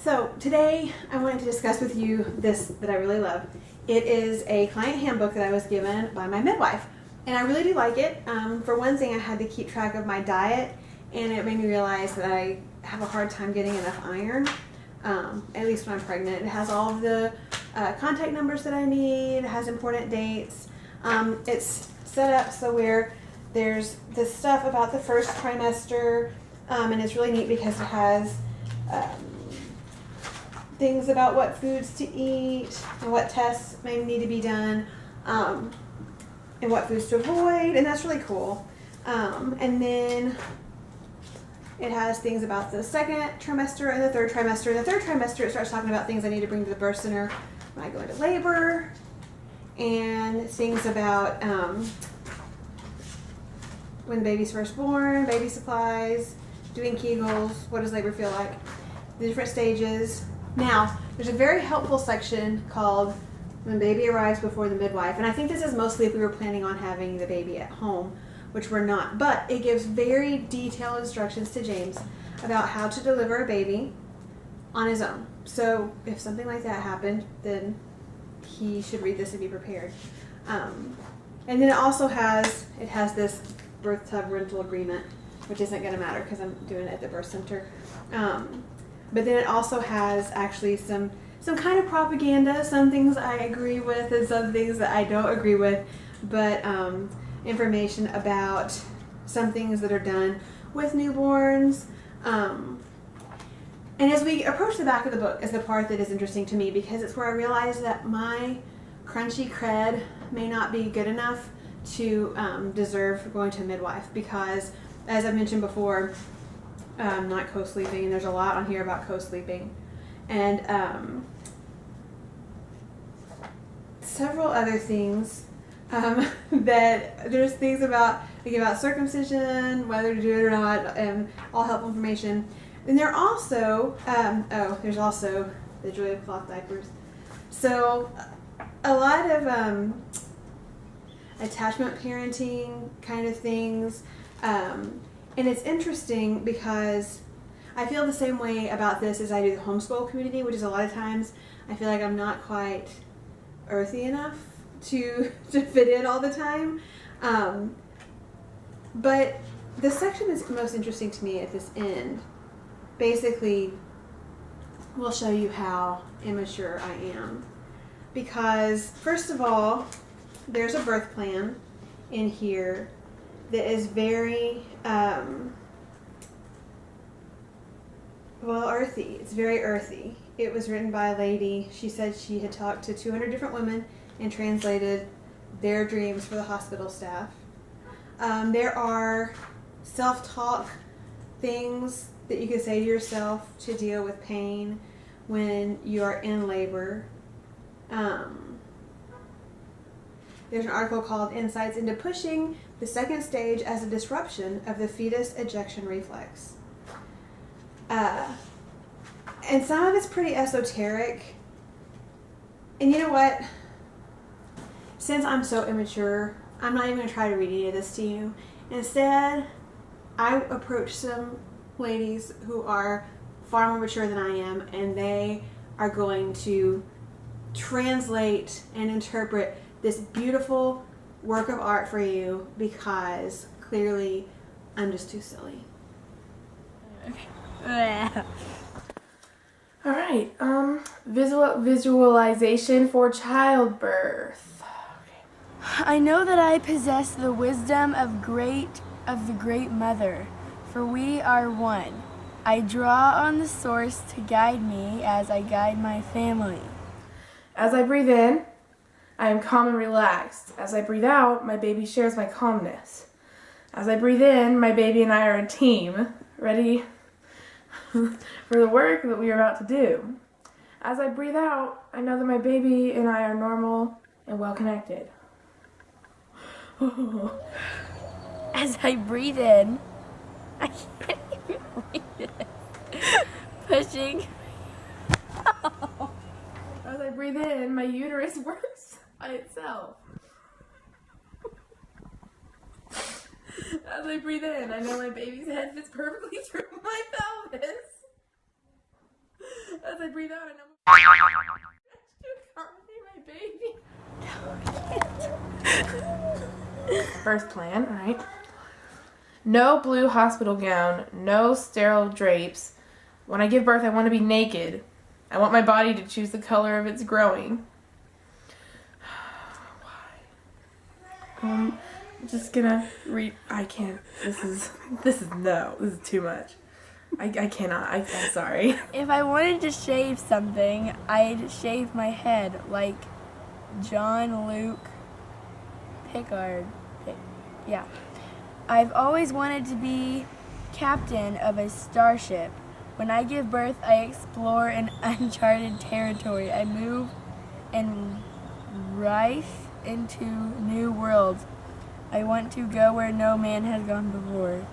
So today I wanted to discuss with you this that I really love. It is a client handbook that I was given by my midwife, and I really do like it. For one thing, I had to keep track of my diet, and it made me realize that I have a hard time getting enough iron, at least when I'm pregnant. It has all of the contact numbers that I need. It has important dates. It's set up so where there's this stuff about the first trimester, and it's really neat because it has things about what foods to eat and what tests may need to be done, and what foods to avoid, and that's really cool. And then it has things about the second trimester and the third trimester. In the third trimester, it starts talking about things I need to bring to the birth center when I go into labor, and things about when the baby's first born, baby supplies, doing Kegels, what does labor feel like, the different stages. Now, there's a very helpful section called When Baby Arrives Before the Midwife, and I think this is mostly if we were planning on having the baby at home, which we're not, but it gives very detailed instructions to James about how to deliver a baby on his own. So if something like that happened, then he should read this and be prepared. And then it also has this birth tub rental agreement, which isn't going to matter because I'm doing it at the birth center. But then it also has actually some kind of propaganda, some things I agree with and some things that I don't agree with, but information about some things that are done with newborns. And as we approach the back of the book is the part that is interesting to me, because it's where I realize that my crunchy cred may not be good enough to deserve going to a midwife, because as I've mentioned before, not co-sleeping, and there's a lot on here about co-sleeping, and several other things that there's things about circumcision, whether to do it or not, and all helpful information. And there are also there's also the joy of cloth diapers. So a lot of attachment parenting kind of things. And it's interesting because I feel the same way about this as I do the homeschool community, which is a lot of times I feel like I'm not quite earthy enough to fit in all the time. But the section that's most interesting to me at this end basically will show you how immature I am. Because first of all, there's a birth plan in here that is very earthy. It's very earthy. It was written by a lady. She said she had talked to 200 different women and translated their dreams for the hospital staff. There are self-talk things that you can say to yourself to deal with pain when you are in labor. There's an article called Insights into Pushing the Second Stage as a Disruption of the Fetus Ejection Reflex. And some of it's pretty esoteric. And you know what? Since I'm so immature, I'm not even going to try to read any of this to you. Instead, I approach some ladies who are far more mature than I am, and they are going to translate and interpret this beautiful work of art for you, because clearly I'm just too silly. All right, visualization for childbirth. I know that I possess the wisdom of the great mother, for we are one. I draw on the source to guide me as I guide my family. As I breathe in, I am calm and relaxed. As I breathe out, my baby shares my calmness. As I breathe in, my baby and I are a team, ready for the work that we are about to do. As I breathe out, I know that my baby and I are normal and well connected. As I breathe in, I can't even read it. Pushing. As I breathe in, my uterus works by itself. As I breathe in, I know my baby's head fits perfectly through my pelvis. As As I breathe out, I know my baby. Birth plan, alright. No blue hospital gown, no sterile drapes. When I give birth, I want to be naked. I want my body to choose the color of its growing. Why? I'm just gonna read. I can't. This is too much. I cannot. I'm sorry. If I wanted to shave something, I'd shave my head like John Luke Picard. Yeah. I've always wanted to be captain of a starship. When I give birth, I explore an uncharted territory. I move and rife into new worlds. I want to go where no man has gone before.